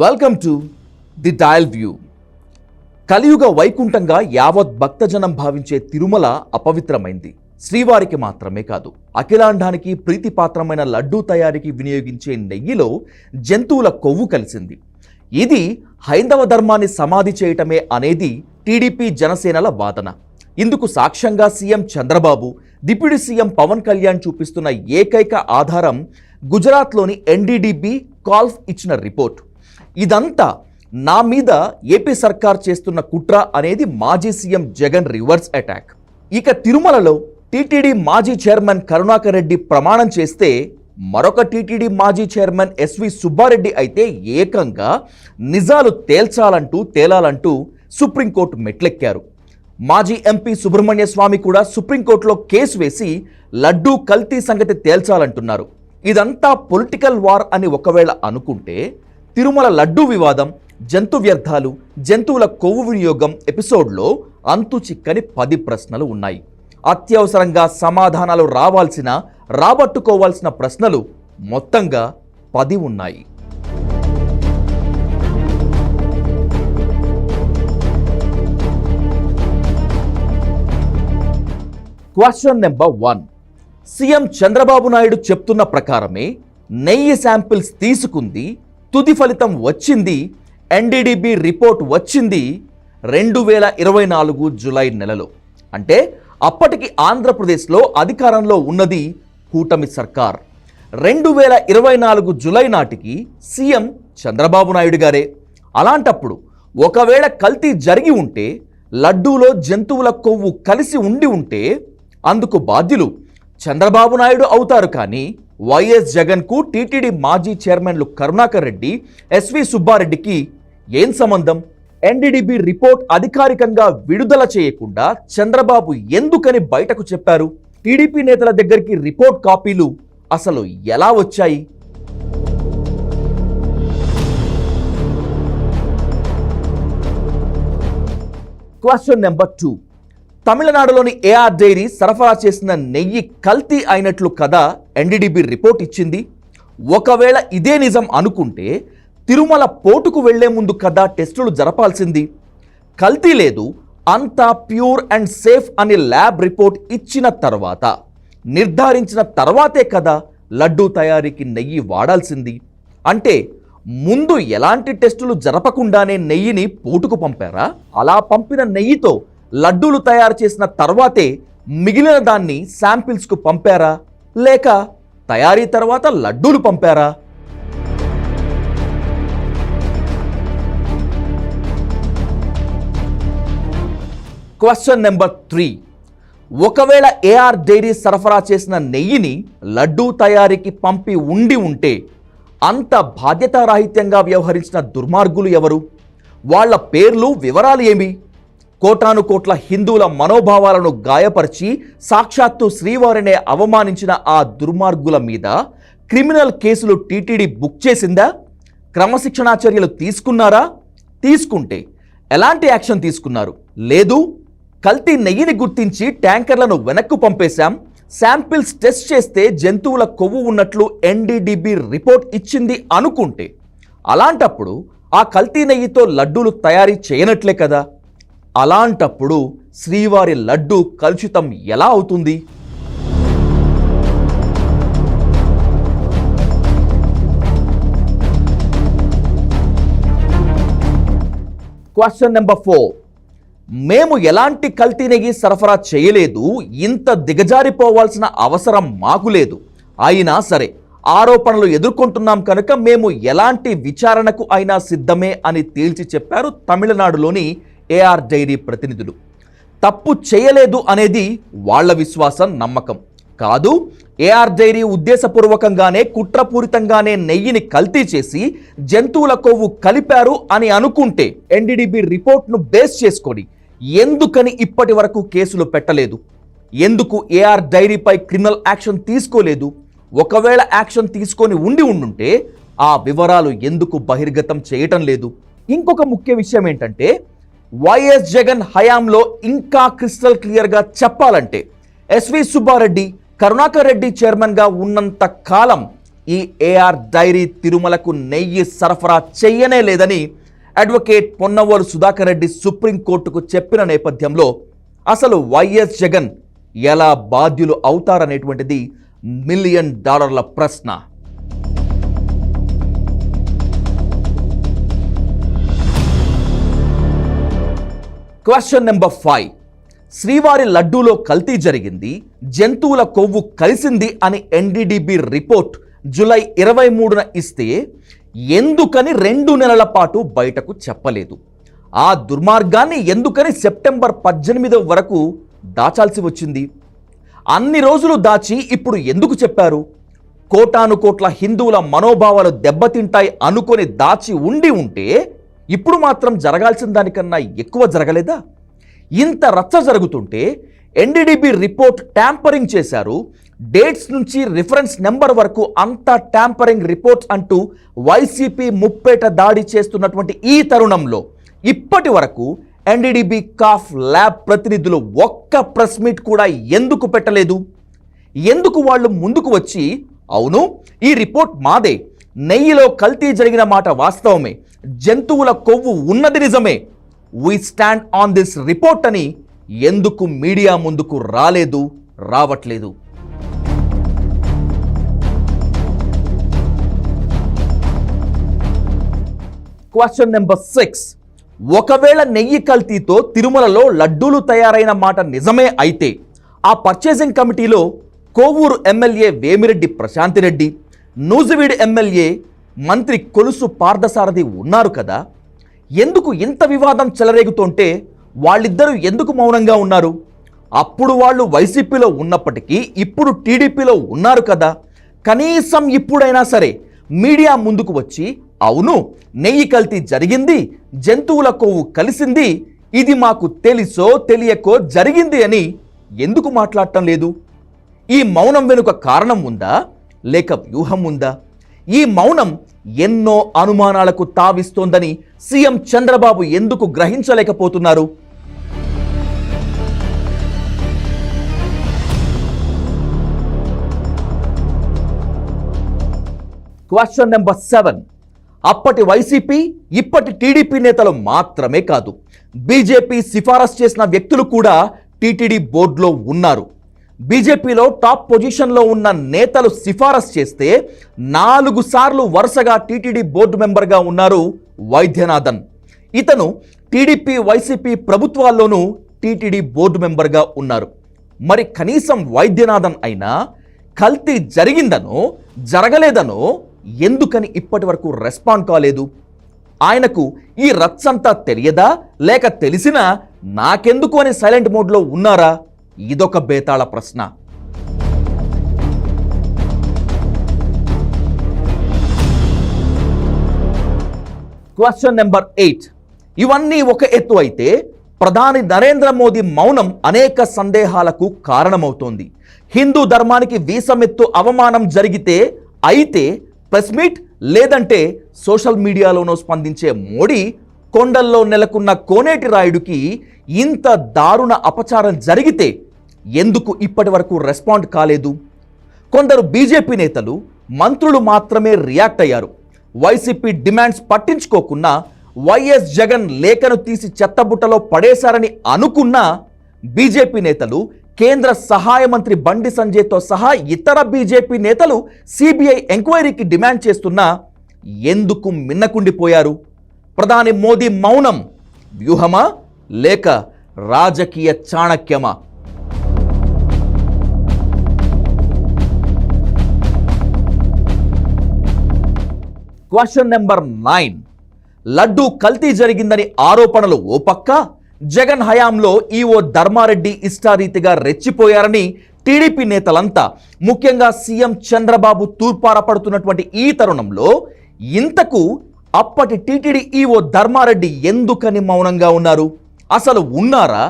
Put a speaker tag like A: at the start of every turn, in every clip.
A: Welcome to the dial view. కలియుగ వైకుంఠంగా యావత్ భక్తజనం భావించే తిరుమల అపవిత్రమైంది. శ్రీవారికి మాత్రమే కాదు, అఖిలాండానికి ప్రీతిపాత్రమైన లడ్డూ తయారీకి వినియోగించే నెయ్యిలో జంతువుల కొవ్వు కలిసింది. ఇది హైందవ ధర్మాన్ని సమాధి చేయటమే అనేది టీడీపీ జనసేనల వాదన. ఇందుకు సాక్ష్యంగా CM Chandrababu, deputy CM Pawan Kalyan చూపిస్తున్న ఏకైక ఆధారం గుజరాత్లోని ఎన్డీడీబీ కాల్ఫ్ ఇచ్చిన రిపోర్ట్. ఇదంతా నా మీద ఏపీ సర్కార్ చేస్తున్న కుట్ర అనేది మాజీ సీఎం జగన్ రివర్స్ అటాక్. ఇక తిరుమలలో టీటీడీ మాజీ చైర్మన్ కరుణాకర్ రెడ్డి ప్రమాణం చేస్తే, మరొక టీటీడీ మాజీ చైర్మన్ ఎస్వి సుబ్బారెడ్డి అయితే ఏకంగా నిజాలు తేలాలంటూ సుప్రీంకోర్టు మెట్లెక్కారు. మాజీ ఎంపీ సుబ్రహ్మణ్య స్వామి కూడా సుప్రీంకోర్టులో కేసు వేసి లడ్డూ కల్తీ సంగతి తేల్చాలంటున్నారు. ఇదంతా పొలిటికల్ వార్ అని ఒకవేళ అనుకుంటే, తిరుమల లడ్డూ వివాదం, జంతు వ్యర్థాలు, జంతువుల కొవ్వు వినియోగం ఎపిసోడ్లో అంతు చిక్కని 10 ప్రశ్నలు ఉన్నాయి. అత్యవసరంగా సమాధానాలు రాబట్టుకోవాల్సిన ప్రశ్నలు మొత్తంగా 10 ఉన్నాయి. Question number 1. CM Chandrababu Naidu చెప్తున్న ప్రకారమే నెయ్యి శాంపిల్స్ తీసుకుంది, తుది ఫలితం వచ్చింది, ఎన్డీడీబీ రిపోర్ట్ వచ్చింది 2024 జూలై నెలలో. అంటే అప్పటికి ఆంధ్రప్రదేశ్లో అధికారంలో ఉన్నది కూటమి సర్కార్. 2024 జూలై నాటికి సీఎం చంద్రబాబు నాయుడు గారే. అలాంటప్పుడు ఒకవేళ కల్తీ జరిగి ఉంటే, లడ్డూలో జంతువుల కొవ్వు కలిసి ఉంటే అందుకు బాధ్యులు చంద్రబాబు నాయుడు అవుతారు. కానీ వైఎస్ జగన్కు టీటీడీ మాజీ చైర్మన్లు కరుణాకర్ రెడ్డి, ఎస్వి సుబ్బారెడ్డికి ఏం సంబంధం? ఎన్డీడీబీ రిపోర్ట్ అధికారికంగా విడుదల చేయకుండా చంద్రబాబు ఎందుకని బయటకు చెప్పారు? టీడీపీ నేతల దగ్గరికి రిపోర్ట్ కాపీలు అసలు ఎలా వచ్చాయి? Question number 2. తమిళనాడులోని ఏఆర్ డైరీ సరఫరా చేసిన నెయ్యి కల్తీ అయినట్లు కదా ఎన్డీడీబీ రిపోర్ట్ ఇచ్చింది. ఒకవేళ ఇదే నిజం అనుకుంటే, తిరుమల పోర్టుకు వెళ్లే ముందు కదా టెస్టులు జరపాల్సింది. కల్తీ లేదు, అంతా ప్యూర్ అండ్ సేఫ్ అని ల్యాబ్ రిపోర్ట్ ఇచ్చిన తర్వాత, నిర్ధారించిన తర్వాతే కదా లడ్డూ తయారీకి నెయ్యి వాడాల్సింది. అంటే ముందు ఎలాంటి టెస్టులు జరపకుండానే నెయ్యిని పోర్టుకు పంపారా? అలా పంపిన నెయ్యితో లడ్డూలు తయారు చేసిన తర్వాతే మిగిలిన దాన్ని శాంపిల్స్కు పంపారా? లేక తయారీ తర్వాత లడ్డూలు పంపారా? Question number 3. ఒకవేళ ఏఆర్ డైరీ సరఫరా చేసిన నెయ్యిని లడ్డూ తయారీకి పంపి ఉంటే అంత బాధ్యతారాహిత్యంగా వ్యవహరించిన దుర్మార్గులు ఎవరు? వాళ్ళ పేర్లు, వివరాలు ఏమి? కోటాను కోట్ల హిందువుల మనోభావాలను గాయపరిచి సాక్షాత్తు శ్రీవారినే అవమానించిన ఆ దుర్మార్గుల మీద క్రిమినల్ కేసులు టీటీడీ బుక్ చేసిందా? క్రమశిక్షణా చర్యలు తీసుకున్నారా? తీసుకుంటే ఎలాంటి యాక్షన్ తీసుకున్నారు? లేదు, కల్తీ నెయ్యిని గుర్తించి ట్యాంకర్లను వెనక్కు పంపేశాం, శాంపిల్స్ టెస్ట్ చేస్తే జంతువుల కొవ్వు ఉన్నట్లు ఎన్డీడీబీ రిపోర్ట్ ఇచ్చింది అనుకుంటే, అలాంటప్పుడు ఆ కల్తీ నెయ్యితో లడ్డూలు తయారీ చేయనట్లే కదా. అలాంటప్పుడు శ్రీవారి లడ్డూ కలుషితం ఎలా అవుతుంది? Question number 4. మేము ఎలాంటి కల్తీ నెయ్యి సరఫరా చేయలేదు, ఇంత దిగజారిపోవాల్సిన అవసరం మాకు లేదు. అయినా సరే ఆరోపణలు ఎదుర్కొంటున్నాం కనుక మేము ఎలాంటి విచారణకు అయినా సిద్ధమే అని తేల్చి చెప్పారు తమిళనాడులోని ఏఆర్ డైరీ ప్రతినిధులు. తప్పు చేయలేదు అనేది వాళ్ల విశ్వాసం, నమ్మకం కాదు. ఏఆర్ డైరీ ఉద్దేశపూర్వకంగానే, కుట్రపూరితంగానే నెయ్యిని కల్తీ చేసి జంతువుల కొవ్వు కలిపారు అని అనుకుంటే, ఎన్డీడీబీ రిపోర్ట్ను బేస్ చేసుకొని ఎందుకని ఇప్పటి వరకు కేసులు పెట్టలేదు? ఎందుకు ఏఆర్ డైరీపై క్రిమినల్ యాక్షన్ తీసుకోలేదు? ఒకవేళ యాక్షన్ తీసుకొని ఉండుంటే ఆ వివరాలు ఎందుకు బహిర్గతం చేయటం లేదు? ఇంకొక ముఖ్య విషయం ఏంటంటే, వైఎస్ జగన్ హయాంలో ఇంకా క్రిస్టల్ క్లియర్గా చెప్పాలంటే, ఎస్వి సుబ్బారెడ్డి, కరుణాకర్ రెడ్డి చైర్మన్గా ఉన్నంత కాలం ఈ ఏఆర్ డైరీ తిరుమలకు నెయ్యి సరఫరా చెయ్యనే లేదని అడ్వకేట్ పొన్నవోలు సుధాకర్ రెడ్డి సుప్రీంకోర్టుకు చెప్పిన నేపథ్యంలో అసలు వైఎస్ జగన్ ఎలా బాధ్యులు అవుతారనేటువంటిది $1 మిలియన్ ప్రశ్న. Question number 5. శ్రీవారి లడ్డూలో కల్తీ జరిగింది, జంతువుల కొవ్వు కలిసింది అని ఎన్డీడీబీ రిపోర్ట్ జూలై 23న ఇస్తే ఎందుకని 2 నెలల పాటు బయటకు చెప్పలేదు? ఆ దుర్మార్గాన్ని ఎందుకని సెప్టెంబర్ 18 వరకు దాచాల్సి వచ్చింది? అన్ని రోజులు దాచి ఇప్పుడు ఎందుకు చెప్పారు? కోటాను కోట్ల హిందువుల మనోభావాలు దెబ్బతింటాయి అనుకొని దాచి ఉంటే ఇప్పుడు మాత్రం జరగాల్సిన దానికన్నా ఎక్కువ జరగలేదా? ఇంత రచ్చ జరుగుతుంటే ఎన్డీడీబీ రిపోర్ట్ ట్యాంపరింగ్ చేశారు, డేట్స్ నుంచి రిఫరెన్స్ నెంబర్ వరకు అంతా ట్యాంపరింగ్ రిపోర్ట్స్ అంటూ వైసీపీ ముప్పేట దాడి చేస్తున్నటువంటి ఈ తరుణంలో ఇప్పటి వరకు ఎన్డీడీబీ కాఫ్ ల్యాబ్ ప్రతినిధులు ఒక్క ప్రెస్ మీట్ కూడా ఎందుకు పెట్టలేదు? ఎందుకు వాళ్ళు ముందుకు వచ్చి అవును ఈ రిపోర్ట్ మాదే, నెయ్యిలో కల్తీ జరిగిన మాట వాస్తవమే, జంతువుల కొవ్వు ఉన్నది నిజమే, we stand on this report అని ఎందుకు మీడియా ముందుకు రావట్లేదు? Question number 6. ఒకవేళ నెయ్యి కల్తీతో తిరుమలలో లడ్డూలు తయారైన మాట నిజమే అయితే ఆ పర్చేసింగ్ కమిటీలో కోవూరు ఎమ్మెల్యే వేమిరెడ్డి ప్రశాంతిరెడ్డి, నూజివీడు ఎమ్మెల్యే మంత్రి కొలుసు పార్థసారథి ఉన్నారు కదా, ఎందుకు ఇంత వివాదం చెలరేగుతుంటే వాళ్ళిద్దరూ ఎందుకు మౌనంగా ఉన్నారు? అప్పుడు వాళ్ళు వైసీపీలో ఉన్నప్పటికీ ఇప్పుడు టీడీపీలో ఉన్నారు కదా, కనీసం ఇప్పుడైనా సరే మీడియా ముందుకు వచ్చి అవును నెయ్యి కల్తీ జరిగింది, జంతువుల కొవ్వు కలిసింది, ఇది మాకు తెలుసో తెలియకో జరిగింది అని ఎందుకు మాట్లాడటం లేదు? ఈ మౌనం వెనుక కారణం ఉందా లేక వ్యూహం ఉందా? ఈ మౌనం ఎన్నో అనుమానాలకు తావిస్తోందని సీఎం చంద్రబాబు ఎందుకు గ్రహించలేకపోతున్నారు? Question number 7. అప్పటి వైసీపీ ఇప్పటి టీడీపీ నేతలు మాత్రమే కాదు, బీజేపీ సిఫారసు చేసిన వ్యక్తులు కూడా టీటీడీ బోర్డులో ఉన్నారు. బీజేపీలో టాప్ పొజిషన్లో ఉన్న నేతలు సిఫారసు చేస్తే 4 సార్లు వరుసగా టీటీడీ బోర్డు మెంబర్గా ఉన్నారు వైద్యనాథన్. ఇతను టీడీపీ వైసీపీ ప్రభుత్వాల్లోనూ టీటీడీ బోర్డు మెంబర్గా ఉన్నారు. మరి కనీసం వైద్యనాథన్ అయినా కల్తీ జరిగిందనో జరగలేదనో ఎందుకని ఇప్పటి వరకు రెస్పాండ్ కాలేదు? ఆయనకు ఈ రచ్చంతా తెలియదా లేక తెలిసినా నాకెందుకు అని సైలెంట్ మోడ్లో ఉన్నారా? ఇదొక బేతాళ ప్రశ్న. Question number 8. ఇవన్నీ ఒక ఎత్తు అయితే ప్రధాని నరేంద్ర మోదీ మౌనం అనేక సందేహాలకు కారణమవుతోంది. హిందూ ధర్మానికి వీసమెత్తు అవమానం జరిగితే అయితే ప్రెస్ మీట్ లేదంటే సోషల్ మీడియాలోనూ స్పందించే మోడీ కొండల్లో నెలకొన్న కోనేటి రాయుడికి ఇంత దారుణ అపచారం జరిగితే ఎందుకు ఇప్పటి వరకు రెస్పాండ్ కాలేదు? కొందరు బీజేపీ నేతలు మంత్రులు మాత్రమే రియాక్ట్ అయ్యారు. వైసీపీ డిమాండ్స్ పట్టించుకోకుండా వైఎస్ జగన్ లేఖను తీసి చెత్తబుట్టలో పడేశారని అనుకున్న బీజేపీ నేతలు, కేంద్ర సహాయ మంత్రి బండి సంజయ్తో సహా ఇతర బీజేపీ నేతలు సిబిఐ ఎంక్వైరీకి డిమాండ్ చేస్తున్నా ఎందుకు మిన్నకుండిపోయారు? ప్రధాని మోదీ మౌనం వ్యూహమా లేక రాజకీయ చాణక్యమా? Question number 9. లడ్డూ కల్తీ జరిగిందని ఆరోపణలు ఓ పక్క, జగన్ హయాంలో ఈవో ధర్మారెడ్డి ఇష్టారీతిగా రెచ్చిపోయారని టీడీపీ నేతలంతా, ముఖ్యంగా సీఎం చంద్రబాబు తూర్పారపడుతున్నటువంటి ఈ తరుణంలో ఇంతకు అప్పటి టీటీడీ ఈవో ధర్మారెడ్డి ఎందుకని మౌనంగా ఉన్నారు? అసలు ఉన్నారా?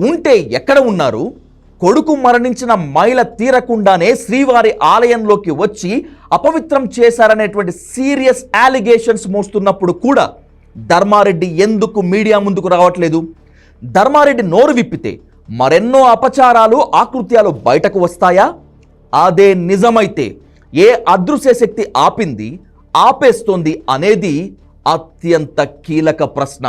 A: ఉంటే ఎక్కడ ఉన్నారు? కొడుకు మరణించిన మైల తీరకుండానే శ్రీవారి ఆలయంలోకి వచ్చి అపవిత్రం చేశారనేటువంటి సీరియస్ అలిగేషన్స్ మోస్తున్నప్పుడు కూడా ధర్మారెడ్డి ఎందుకు మీడియా ముందుకు రావట్లేదు? ధర్మారెడ్డి నోరు విప్పితే మరెన్నో అపచారాలు ఆకృత్యాలు బయటకు వస్తాయా? అదే నిజమైతే ఏ అదృశ్య శక్తి ఆపింది, ఆపేస్తోంది అనేది అత్యంత కీలక ప్రశ్న.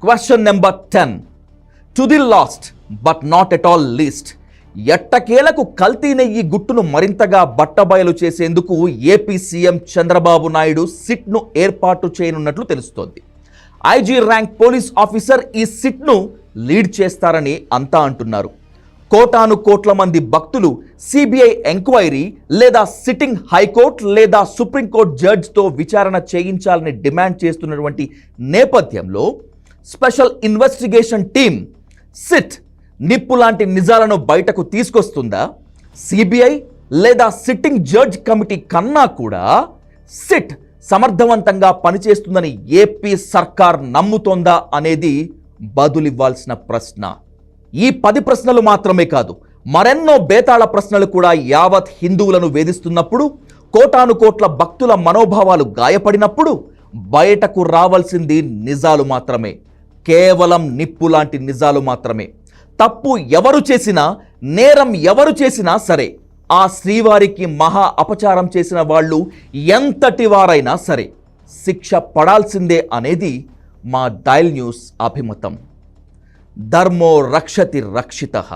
A: Question number 10. To the last but not at all least. ఎట్టకేలకు కల్తీ నెయ్యి గుట్టును మరింతగా బట్టబయలు చేసేందుకు ఏపీ సీఎం చంద్రబాబు నాయుడు సిట్ను ఏర్పాటు చేయనున్నట్లు తెలుస్తోంది. ఐజీ ర్యాంక్ పోలీస్ ఆఫీసర్ ఈ సిట్ను లీడ్ చేస్తారని అంతా అంటున్నారు. కోటాను కోట్ల మంది భక్తులు సిబిఐ ఎంక్వైరీ లేదా సిట్టింగ్ హైకోర్టు లేదా సుప్రీంకోర్టు జడ్జితో విచారణ చేయించాలని డిమాండ్ చేస్తున్నటువంటి నేపథ్యంలో స్పెషల్ ఇన్వెస్టిగేషన్ టీమ్ సిట్ నిప్పు లాంటి నిజాలను బయటకు తీసుకొస్తుందా? సిబిఐ లేదా సిట్టింగ్ జడ్జ్ కమిటీ కన్నా కూడా సిట్ సమర్థవంతంగా పనిచేస్తుందని ఏపీ సర్కార్ నమ్ముతోందా అనేది బదులివ్వాల్సిన ప్రశ్న. ఈ 10 ప్రశ్నలు మాత్రమే కాదు, మరెన్నో బేతాళ ప్రశ్నలు కూడా యావత్ హిందువులను వేధిస్తున్నప్పుడు, కోటాను కోట్ల భక్తుల మనోభావాలు గాయపడినప్పుడు బయటకు రావాల్సింది నిజాలు మాత్రమే, కేవలం నిప్పు లాంటి నిజాలు మాత్రమే. తప్పు ఎవరు చేసినా, నేరం ఎవరు చేసినా సరే, ఆ శ్రీవారికి మహా అపచారం చేసిన వాళ్ళు ఎంతటి వారైనా సరే శిక్ష పడాల్సిందే అనేది మా డైల్ న్యూస్ అభిమతం. ధర్మో రక్షతి రక్షితః.